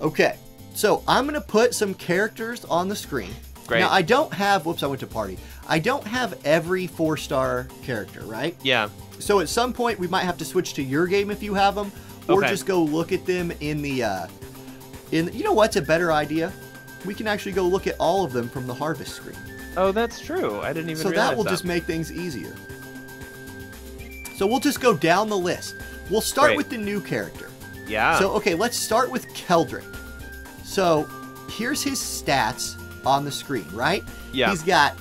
Okay, so I'm going to put some characters on the screen. Great. Now, I don't have... Whoops, I went to party. I don't have every 4-star character, right? Yeah. So at some point, we might have to switch to your game if you have them, or Okay. just go look at them in the... you know what's a better idea? We can actually go look at all of them from the harvest screen. Oh, that's true. I didn't even So realize that will just make things easier. So we'll just go down the list. We'll start Great. with the new character. Yeah. So, okay, let's start with Keldrick. So, here's his stats on the screen, right? Yeah. He's got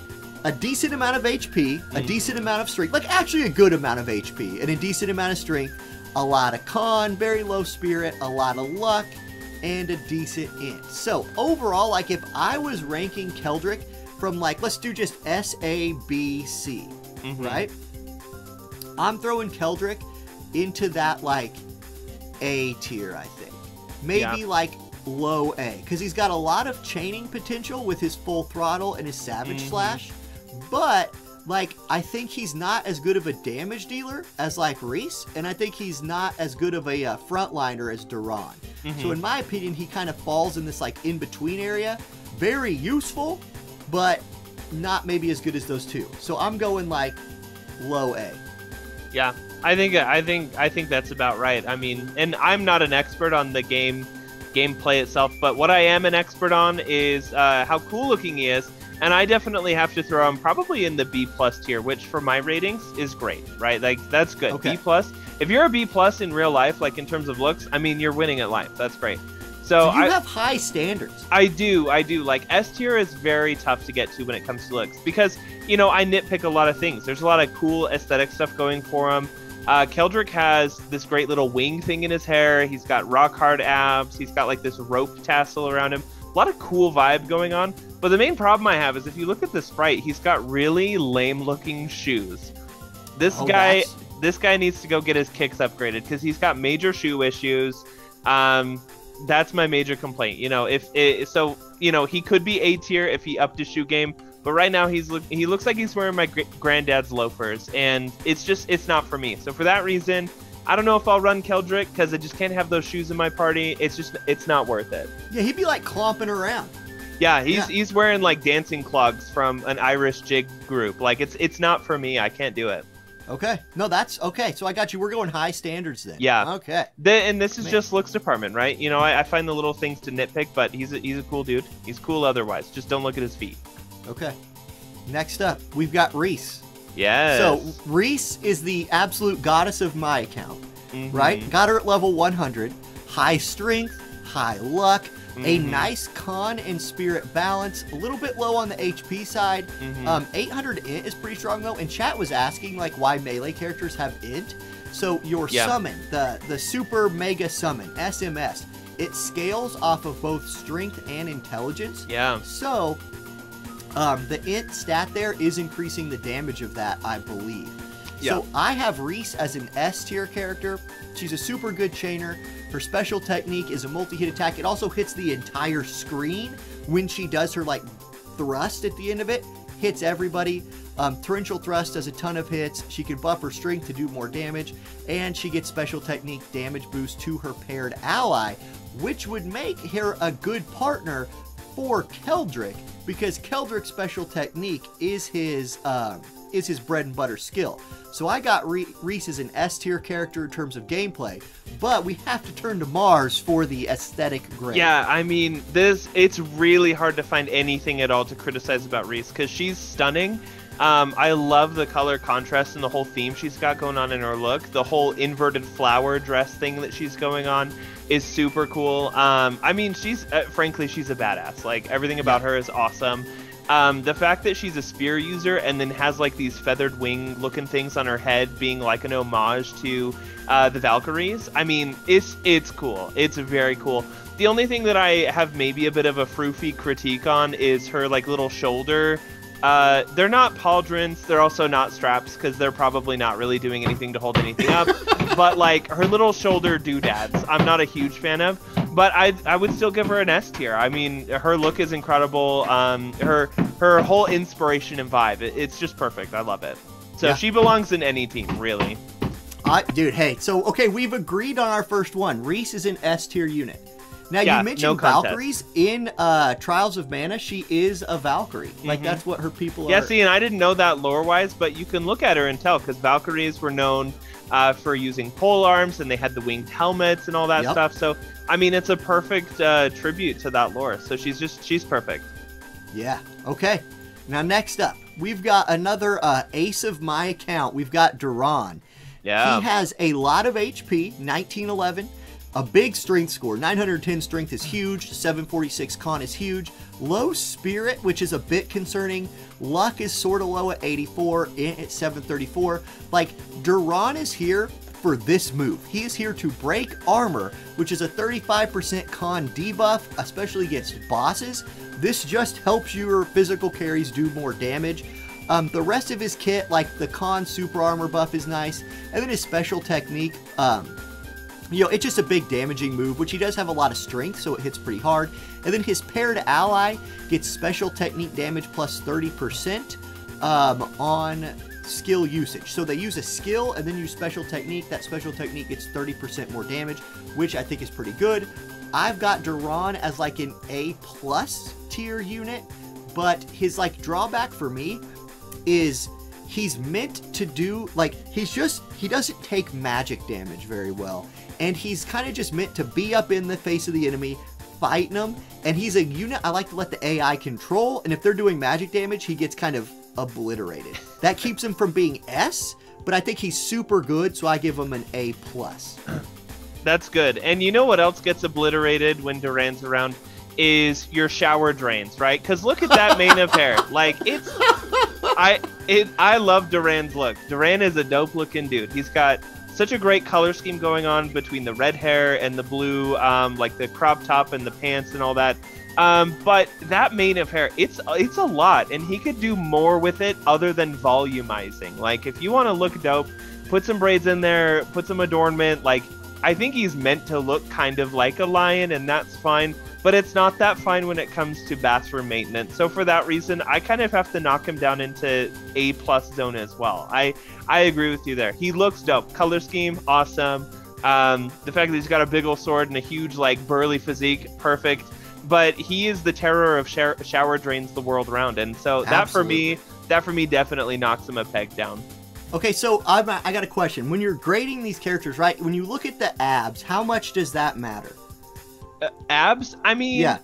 a decent amount of HP, a decent amount of strength, like actually a good amount of HP, and a decent amount of strength, a lot of con, very low spirit, a lot of luck, and a decent int. So, overall, like if I was ranking Keldrick from like, let's do just S, A, B, C, right? I'm throwing Keldrick into that like A tier, I think. Maybe like low A, because he's got a lot of chaining potential with his full throttle and his savage slash, but like I think he's not as good of a damage dealer as like Reese, and I think he's not as good of a frontliner as Duron. So in my opinion, he kind of falls in this like in-between area. Very useful, but not maybe as good as those two. So I'm going like low A. Yeah, I think that's about right. I mean, and I'm not an expert on the gameplay itself, but what I am an expert on is how cool looking he is, and I definitely have to throw him probably in the B+ tier, which for my ratings is great, right? Like that's good. Okay. B+. If you're a B+ in real life, like in terms of looks, I mean, you're winning at life. That's great. So you have high standards. I do. Like S tier is very tough to get to when it comes to looks because, you know, I nitpick a lot of things. There's a lot of cool aesthetic stuff going for him. Keldrick has this great little wing thing in his hair. He's got rock hard abs. He's got like this rope tassel around him. A lot of cool vibe going on. But the main problem I have is if you look at the sprite, he's got really lame looking shoes. This guy needs to go get his kicks upgraded because he's got major shoe issues. That's my major complaint. You know, he could be A tier if he upped his shoe game, but right now he looks like he's wearing my granddad's loafers, and it's not for me. So for that reason, I don't know if I'll run Keldrick because I just can't have those shoes in my party. It's not worth it. Yeah, he'd be like clomping around. Yeah, he's wearing like dancing clogs from an Irish jig group. Like it's not for me. I can't do it. Okay. No, that's okay. So I got you. We're going high standards then. Yeah. Okay. And this is just looks department, right? You know, I find the little things to nitpick, but he's a cool dude. He's cool otherwise. Just don't look at his feet. Okay. Next up, we've got Reese. Yes. So Reese is the absolute goddess of my account, right? Got her at level 100. High strength, high luck, a nice con and spirit balance, a little bit low on the HP side. 800 int is pretty strong though, and chat was asking like why melee characters have int. So your summon, the super mega summon, SMS, it scales off of both strength and intelligence. Yeah. So the int stat there is increasing the damage of that, I believe. Yeah. So I have Reese as an S tier character. She's a super good chainer. Her special technique is a multi-hit attack. It also hits the entire screen when she does her like thrust at the end of it. Hits everybody. Torrential thrust does a ton of hits. She can buff her strength to do more damage, and she gets special technique damage boost to her paired ally, which would make her a good partner for Keldrick, because Keldrick's special technique is his bread and butter skill. So I got Reese as an S tier character in terms of gameplay, but we have to turn to Mars for the aesthetic grade. Yeah, I mean, it's really hard to find anything at all to criticize about Reese because she's stunning. I love the color contrast and the whole theme she's got going on in her look. The whole inverted flower dress thing that she's going on is super cool. I mean, frankly, she's a badass. Like, everything about her is awesome. The fact that she's a spear user and then has like these feathered wing looking things on her head being like an homage to the Valkyries, I mean, it's cool. It's very cool. The only thing that I have maybe a bit of a froofy critique on is her like little shoulder. They're not pauldrons, they're also not straps because they're probably not really doing anything to hold anything up. But like her little shoulder doodads, I'm not a huge fan of. But I would still give her an S tier. I mean, her look is incredible. Her whole inspiration and vibe, it's just perfect. I love it. So she belongs in any team, really. Dude, hey, so okay, we've agreed on our first one. Reese is an S tier unit. Now, Yeah, you no mentioned contest. Valkyries. In Trials of Mana, she is a Valkyrie. Like, that's what her people are. Yeah, see, and I didn't know that lore-wise, but you can look at her and tell, because Valkyries were known for using pole arms, and they had the winged helmets and all that stuff. So, I mean, it's a perfect tribute to that lore. So she's perfect. Yeah. Okay. Now, next up, we've got another ace of my account. We've got Duron. Yeah. He has a lot of HP, 1911, a big strength score. 910 strength is huge. 746 con is huge. Low spirit, which is a bit concerning. Luck is sort of low at 84, at 734. Like, Duron is here for this move. He is here to break armor, which is a 35% con debuff, especially against bosses. This just helps your physical carries do more damage. The rest of his kit, like the con super armor buff, is nice. And then his special technique, it's just a big damaging move, which he does have a lot of strength, so it hits pretty hard. And then his paired ally gets special technique damage plus 30% on skill usage. So they use a skill and then use special technique. That special technique gets 30% more damage, which I think is pretty good. I've got Duron as like an A+ tier unit, but his like drawback for me is he's meant to do, like, he doesn't take magic damage very well. And he's kind of just meant to be up in the face of the enemy, fighting them. And he's a unit I like to let the AI control. And if they're doing magic damage, he gets kind of obliterated. That keeps him from being S, but I think he's super good, so I give him an A+. That's good. And you know what else gets obliterated when Durran's around? Is your shower drains, right? Because look at that mane of hair. Like, I love Durran's look. Durran is a dope looking dude. He's got such a great color scheme going on between the red hair and the blue, like the crop top and the pants and all that. But that mane of hair, it's a lot, and he could do more with it other than volumizing. Like, if you want to look dope, put some braids in there, put some adornment. Like, I think he's meant to look kind of like a lion, and that's fine. But it's not that fine when it comes to bathroom maintenance. So for that reason, I kind of have to knock him down into A+ zone as well. I agree with you there. He looks dope. Color scheme, awesome. The fact that he's got a big old sword and a huge, like, burly physique, perfect. But he is the terror of shower drains the world around. And so that for me definitely knocks him a peg down. Okay, so I got a question. When you're grading these characters, right, when you look at the abs, how much does that matter? Abs? I mean, yeah.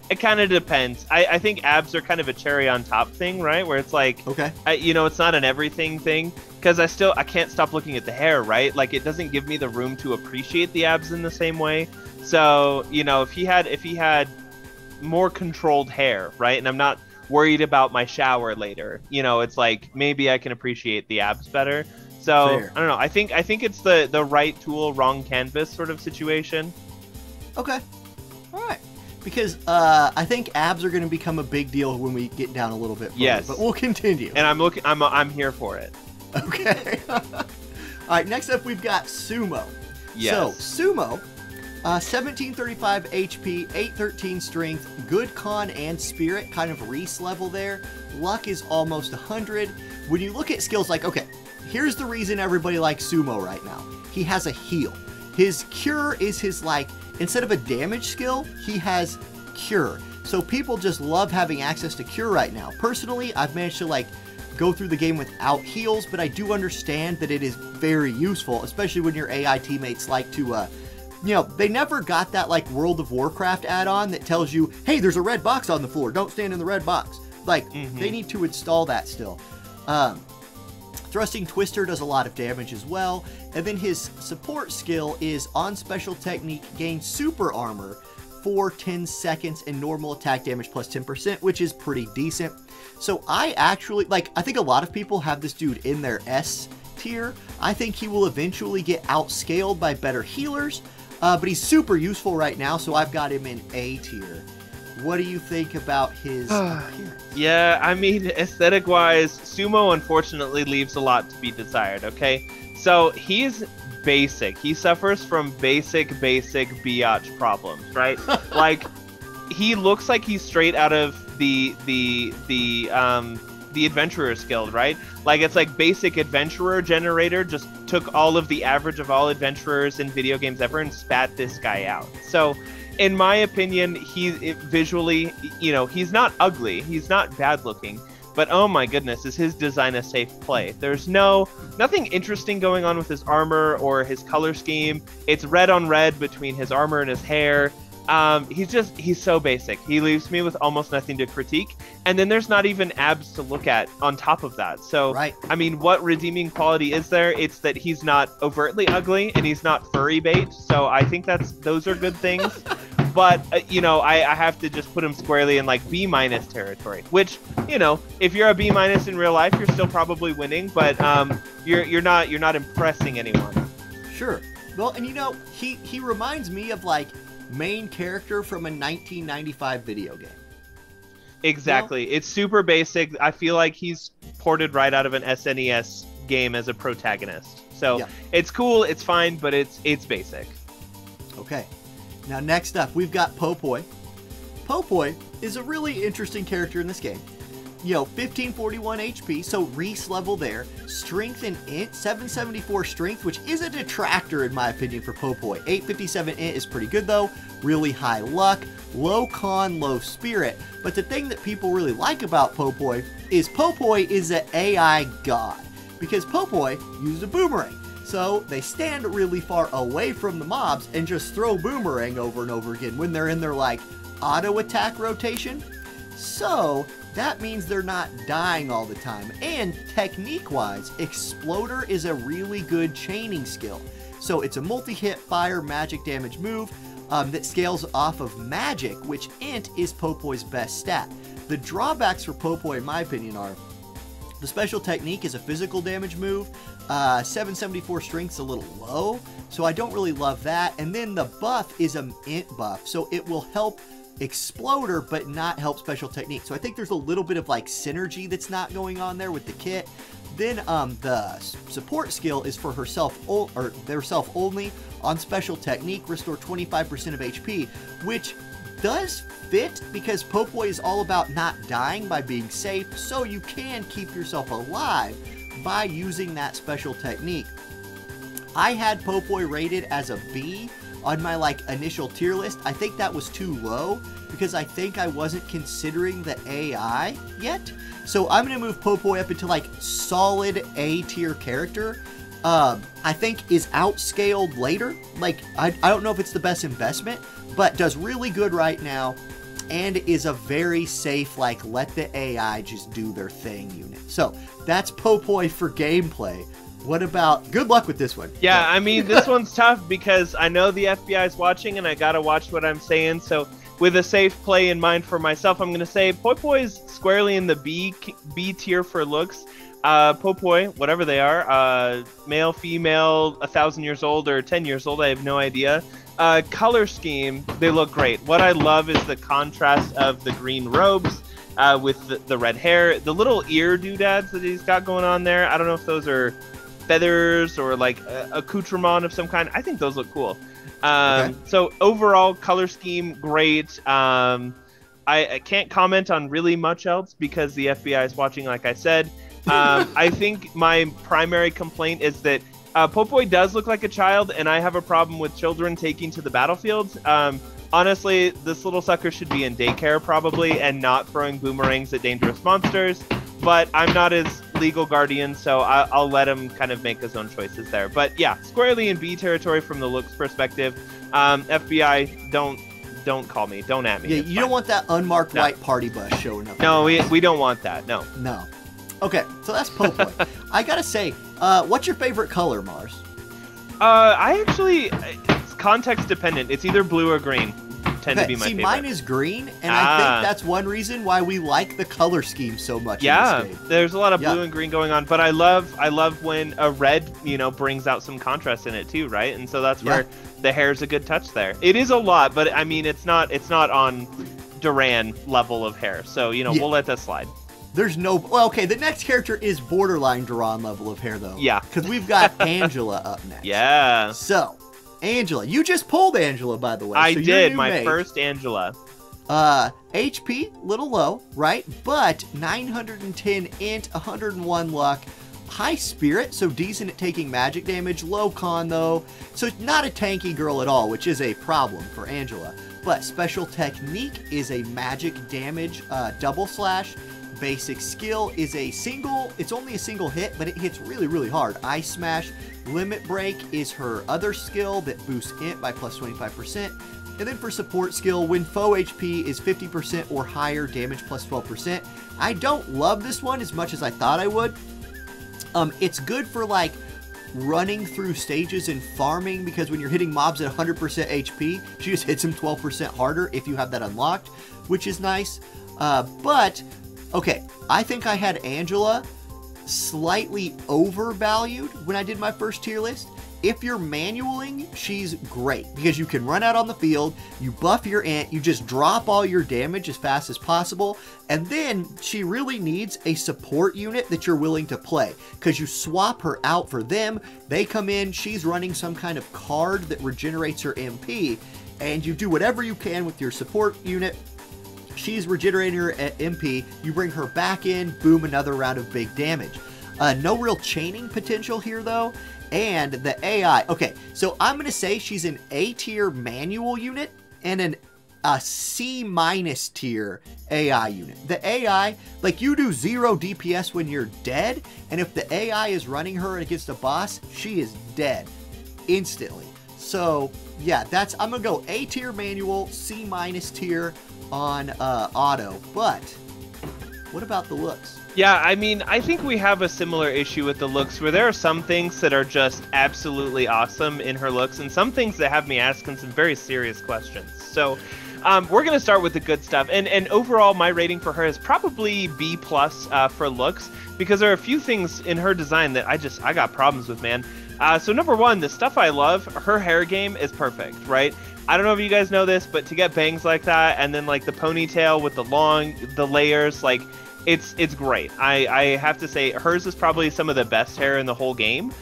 It kind of depends. I think abs are kind of a cherry on top thing, right? Where it's like, okay, it's not an everything thing, because I can't stop looking at the hair, right? Like, it doesn't give me the room to appreciate the abs in the same way. So, if he had more controlled hair, right? And I'm not worried about my shower later, it's like, maybe I can appreciate the abs better. So, fair. I don't know. I think it's the right tool, wrong canvas sort of situation. Okay. All right. Because I think abs are going to become a big deal when we get down a little bit further. Yes. But we'll continue. And I'm here for it. Okay. All right. Next up, we've got Sumo. Yes. So Sumo, 1735 HP, 813 strength, good con and spirit, kind of Reese level there. Luck is almost 100. When you look at skills, like, okay, here's the reason everybody likes Sumo right now. He has a heal. His cure is his, like, instead of a damage skill, he has cure. So people just love having access to cure right now. Personally, I've managed to, like, go through the game without heals, but I do understand that it is very useful, especially when your AI teammates like to, they never got that, like, World of Warcraft add-on that tells you, hey, there's a red box on the floor, don't stand in the red box. Like, they need to install that still. Thrusting Twister does a lot of damage as well. And then his support skill is on special technique, gain super armor for 10 seconds and normal attack damage plus 10%, which is pretty decent. So I think a lot of people have this dude in their S tier. I think he will eventually get outscaled by better healers, but he's super useful right now, so I've got him in A tier. What do you think about his appearance? Yeah, I mean, aesthetic-wise, Sumo unfortunately leaves a lot to be desired, okay? So, he's basic. He suffers from basic biatch problems, right? Like, he looks like he's straight out of the the Adventurers Guild, right? Like, it's like basic adventurer generator just took all of the average of all adventurers in video games ever and spat this guy out. So in my opinion, visually, you know, he's not ugly, he's not bad looking, but oh my goodness, is his design a safe play? There's nothing interesting going on with his armor or his color scheme. It's red on red between his armor and his hair. He's so basic. He leaves me with almost nothing to critique. And then there's not even abs to look at on top of that. So, right. I mean, what redeeming quality is there? It's that he's not overtly ugly and he's not furry bait. So I think those are good things. But, you know, I have to just put him squarely in like B- territory, which, you know, if you're a B- in real life, you're still probably winning, but you're not impressing anyone. Sure. Well, and you know, he reminds me of like main character from a 1995 video game. Exactly. You know? It's super basic. I feel like he's ported right out of an SNES game as a protagonist. So yeah. It's cool, it's fine, but it's basic. Okay. Now, next up, we've got Popoi. Popoi is a really interesting character in this game. You know, 1541 HP, so Reese level there. Strength and int, 774 strength, which is a detractor in my opinion for Popoi. 857 int is pretty good though. Really high luck, low con, low spirit. But the thing that people really like about Popoi is an AI god. Because Popoi used a boomerang. So they stand really far away from the mobs and just throw boomerang over and over again when they're in their like auto attack rotation. So that means they're not dying all the time. And technique wise, Exploder is a really good chaining skill. So it's a multi-hit fire magic damage move that scales off of magic, which int is Popoi's best stat. The drawbacks for Popoi in my opinion are the special technique is a physical damage move. 774 strength's a little low, so I don't really love that. And then the buff is an int buff, so it will help Exploder but not help special technique. So I think there's a little bit of like synergy that's not going on there with the kit. Then the support skill is for herself or theirself only on special technique, restore 25% of HP, which does fit because Popoi is all about not dying by being safe, so you can keep yourself alive by using that special technique. I had Popoi rated as a B on my like initial tier list. I think that was too low because I think I wasn't considering the AI yet. So I'm going to move Popoi up into like solid A tier character. I think is outscaled later. Like, I don't know if it's the best investment, but does really good right now and is a very safe, like, let the AI just do their thing unit. So that's Popoi for gameplay. What about, good luck with this one. Yeah, I mean, this one's tough because I know the FBI is watching and I gotta watch what I'm saying. So with a safe play in mind for myself, I'm gonna say Popoi is squarely in the B tier for looks. Popoi, whatever they are, male, female, 1,000 years old or 10 years old, I have no idea. Color scheme, they look great. What I love is the contrast of the green robes with the red hair, the little ear doodads that he's got going on there. I don't know if those are feathers or like accoutrement of some kind. I think those look cool. Okay. So overall color scheme, great. I can't comment on really much else because the FBI is watching, like I said. I think my primary complaint is that Popoi does look like a child, and I have a problem with children taking to the battlefield. Honestly, this little sucker should be in daycare probably, and not throwing boomerangs at dangerous monsters. But I'm not his legal guardian, so I'll let him kind of make his own choices there. But yeah, squarely in B territory from the looks perspective. FBI, don't call me, don't at me. Yeah, you don't want that unmarked white party bus showing up. No, we don't want that. No. No. Okay, so that's Popoi. I gotta say, what's your favorite color, Mars? It's context dependent. It's either blue or green. Tend to be my favorite. Mine is green, and I think that's one reason why we like the color scheme so much. Yeah, in this game. There's a lot of blue and green going on, but I love when a red, brings out some contrast in it too, right? And so that's where the hair's a good touch there. It is a lot, but I mean, it's not on Durran level of hair, so we'll let that slide. There's no... Well, okay, the next character is borderline Duron level of hair, though. Yeah. Because we've got Angela up next. Yeah. So, Angela. You just pulled Angela, by the way. I did, my first Angela. HP, little low, right? But 910 int, 101 luck, high spirit, so decent at taking magic damage, low con though, so not a tanky girl at all, which is a problem for Angela. But special technique is a magic damage double slash. Basic skill is it's only a single hit, but it hits really, really hard. Ice Smash. Limit Break is her other skill that boosts int by plus 25%. And then for support skill, when foe HP is 50% or higher, damage plus 12%. I don't love this one as much as I thought I would. It's good for like running through stages and farming, because when you're hitting mobs at 100% HP, she just hits them 12% harder if you have that unlocked, which is nice. But, okay, I think I had Angela slightly overvalued when I did my first tier list. If you're manualing, she's great because you can run out on the field, you buff your int, you just drop all your damage as fast as possible, and then she really needs a support unit that you're willing to play because you swap her out for them, they come in, she's running some kind of card that regenerates her MP, and you do whatever you can with your support unit. She's regenerating her MP, you bring her back in, boom, another round of big damage. No real chaining potential here though. And the AI, okay, so I'm going to say she's an A tier manual unit and a C minus tier AI unit. The AI, like you do 0 DPS when you're dead, and if the AI is running her against a boss, she is dead instantly. So yeah, I'm going to go A tier manual, C minus tier on auto, but what about the looks? Yeah, I mean, I think we have a similar issue with the looks where there are some things that are just absolutely awesome in her looks and some things that have me asking some very serious questions. So we're going to start with the good stuff. And overall, my rating for her is probably B+ for looks because there are a few things in her design that I got problems with, man. So number one, the stuff I love, her hair game is perfect, right? I don't know if you guys know this, but to get bangs like that and then like the ponytail with the layers, like it's great. I have to say hers is probably some of the best hair in the whole game.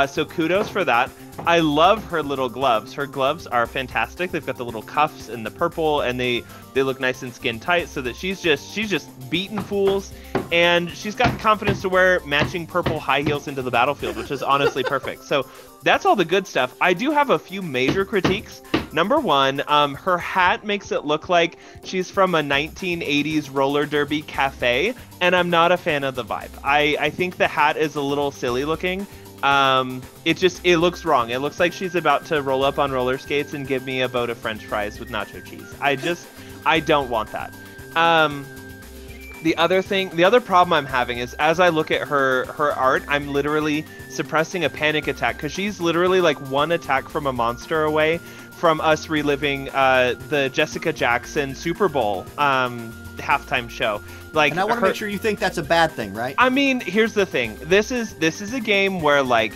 So kudos for that. I love her little gloves. Her gloves are fantastic. They've got the little cuffs and the purple, and they look nice and skin tight so that she's just beating fools. And she's got confidence to wear matching purple high heels into the battlefield, which is honestly perfect. So that's all the good stuff. I do have a few major critiques. Number one, her hat makes it look like she's from a 1980s roller derby cafe, and I'm not a fan of the vibe. I think the hat is a little silly looking. It looks wrong. It looks like she's about to roll up on roller skates and give me a boat of French fries with nacho cheese. I don't want that. The other problem I'm having is as I look at her art, I'm literally suppressing a panic attack because she's literally like one attack from a monster away from us reliving the Jessica Jackson Super Bowl halftime show. Like, and I want to make sure you think that's a bad thing, right? I mean, here's the thing. This is a game where like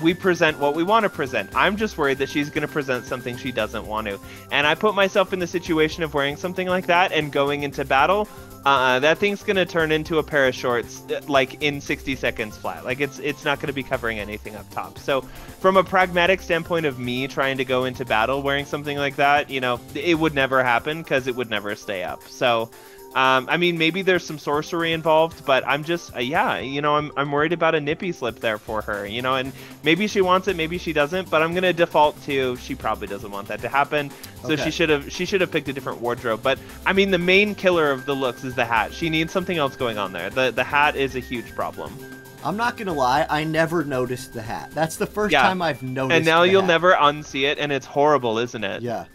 we present what we want to present. I'm just worried that she's going to present something she doesn't want to. And I put myself in the situation of wearing something like that and going into battle. That thing's going to turn into a pair of shorts like in 60 seconds flat. Like it's not going to be covering anything up top. So from a pragmatic standpoint of me trying to go into battle wearing something like that, you know, it would never happen because it would never stay up. So I mean, maybe there's some sorcery involved, but I'm just, I'm worried about a nippy slip there for her, you know, and maybe she wants it, maybe she doesn't, but I'm going to default to she probably doesn't want that to happen. So okay. She should have picked a different wardrobe. But I mean, the main killer of the looks is the hat. She needs something else going on there. The hat is a huge problem. I'm not going to lie, I never noticed the hat. That's the first time I've noticed And now you'll hat. Never unsee it, and it's horrible, isn't it? Yeah.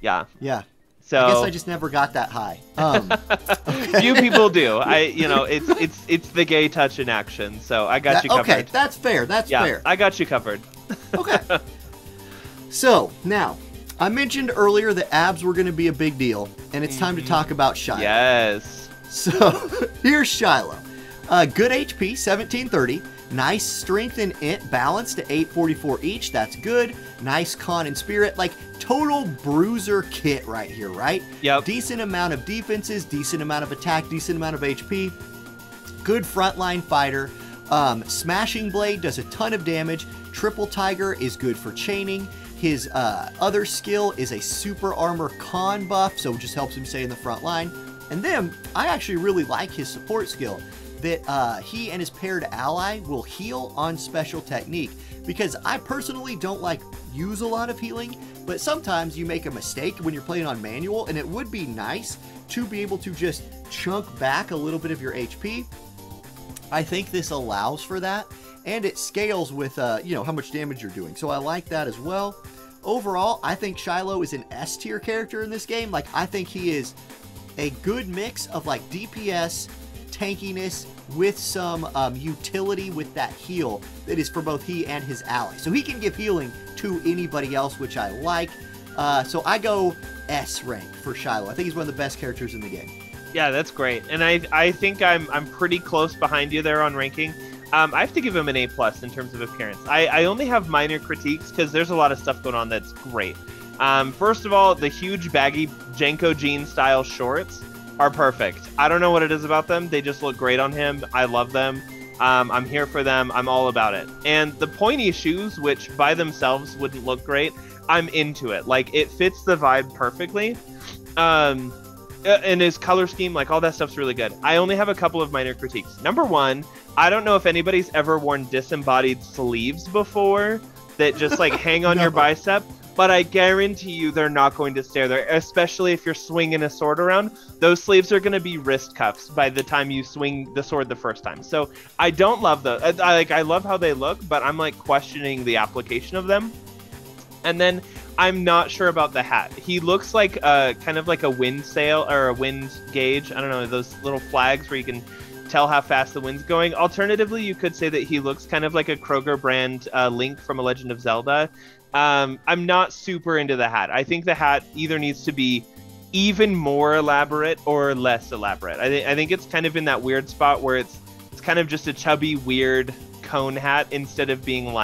Yeah. Yeah. So I guess I just never got that high. Okay. Few people do. It's the gay touch in action. So I got you covered. Okay, that's fair. That's fair. I got you covered. Okay. So now, I mentioned earlier that abs were going to be a big deal, and it's time to talk about Shiloh. Yes. So here's Shiloh. Good HP, 1730. Nice strength and int balance to 844 each. That's good. Nice con and spirit. Like, total bruiser kit right here, right? Yep. Decent amount of defenses, decent amount of attack, decent amount of HP. Good frontline fighter. Smashing Blade does a ton of damage. Triple Tiger is good for chaining. His other skill is a super armor con buff, so it just helps him stay in the front line. And then I actually really like his support skill, that he and his paired ally will heal on special technique, because I personally don't use a lot of healing, but sometimes you make a mistake when you're playing on manual, and it would be nice to be able to just chunk back a little bit of your HP. I think this allows for that, and it scales with how much damage you're doing, so I like that as well. Overall, I think Shiloh is an S tier character in this game. I think he is a good mix of DPS, tankiness, with some utility with that heal that is for both he and his ally. So he can give healing to anybody else, which I like. So I go S rank for Shiloh. I think he's one of the best characters in the game. Yeah, that's great. And I think I'm pretty close behind you there on ranking. I have to give him an A+ in terms of appearance. I only have minor critiques because there's a lot of stuff going on that's great. First of all, the huge baggy Jenko jean style shorts are perfect. I don't know what it is about them. They just look great on him. I love them. I'm here for them. I'm all about it. And the pointy shoes, which by themselves wouldn't look great, I'm into it. It fits the vibe perfectly. And his color scheme, all that stuff's really good. I only have a couple of minor critiques. Number one, I don't know if anybody's ever worn disembodied sleeves before that just hang on your bicep, but I guarantee you they're not going to stay there, especially if you're swinging a sword around. Those sleeves are going to be wrist cuffs by the time you swing the sword the first time. So I don't love those. I love how they look, but I'm questioning the application of them. And then I'm not sure about the hat. He looks like kind of like a wind sail or a wind gauge. I don't know, those little flags where you can tell how fast the wind's going. Alternatively, you could say that he looks kind of like a Kroger brand Link from A Legend of Zelda. I'm not super into the hat. I think the hat either needs to be even more elaborate or less elaborate. I think it's kind of in that weird spot where it's kind of just a chubby, weird cone hat instead of being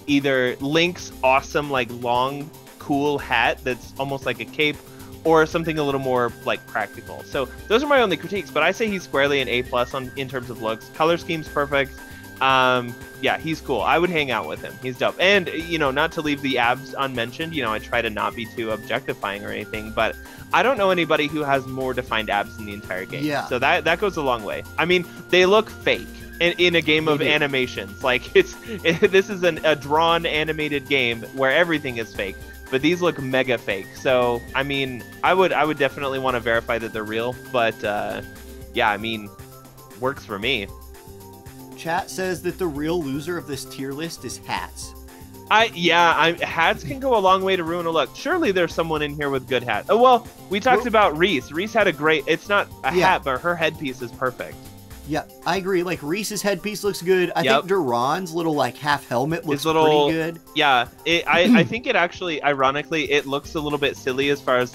either Link's awesome, long, cool hat that's almost like a cape, or something a little more practical. So those are my only critiques, but I say he's squarely an A+ in terms of looks. Color scheme's perfect. Yeah, he's cool. I would hang out with him. He's dope. And, not to leave the abs unmentioned, I try to not be too objectifying or anything, but I don't know anybody who has more defined abs in the entire game. Yeah. So that goes a long way. I mean, they look fake in a game of animations. This is a drawn animated game where everything is fake, but these look mega fake. So, I mean, I would definitely want to verify that they're real, but yeah, I mean, works for me. Chat says that the real loser of this tier list is hats. Hats can go a long way to ruin a look. Surely there's someone in here with good hats. Oh, well, we talked about Reese. Reese had a great, it's not a hat, but her headpiece is perfect. Yeah, I agree. Reese's headpiece looks good. I think Duran's little half helmet looks pretty good. Yeah, I think it actually, ironically, it looks a little bit silly as far as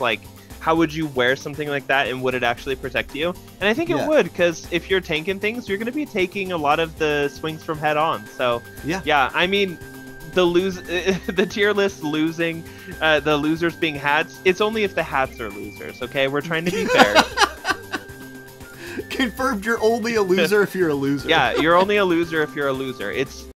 how would you wear something like that and would it actually protect you? And I think it would, because if you're tanking things, you're going to be taking a lot of the swings from head on. So yeah, I mean, the tier list losing, the losers being hats, it's only if the hats are losers, okay? We're trying to be fair. Confirmed, you're only a loser if you're a loser. Yeah, you're only a loser if you're a loser. It's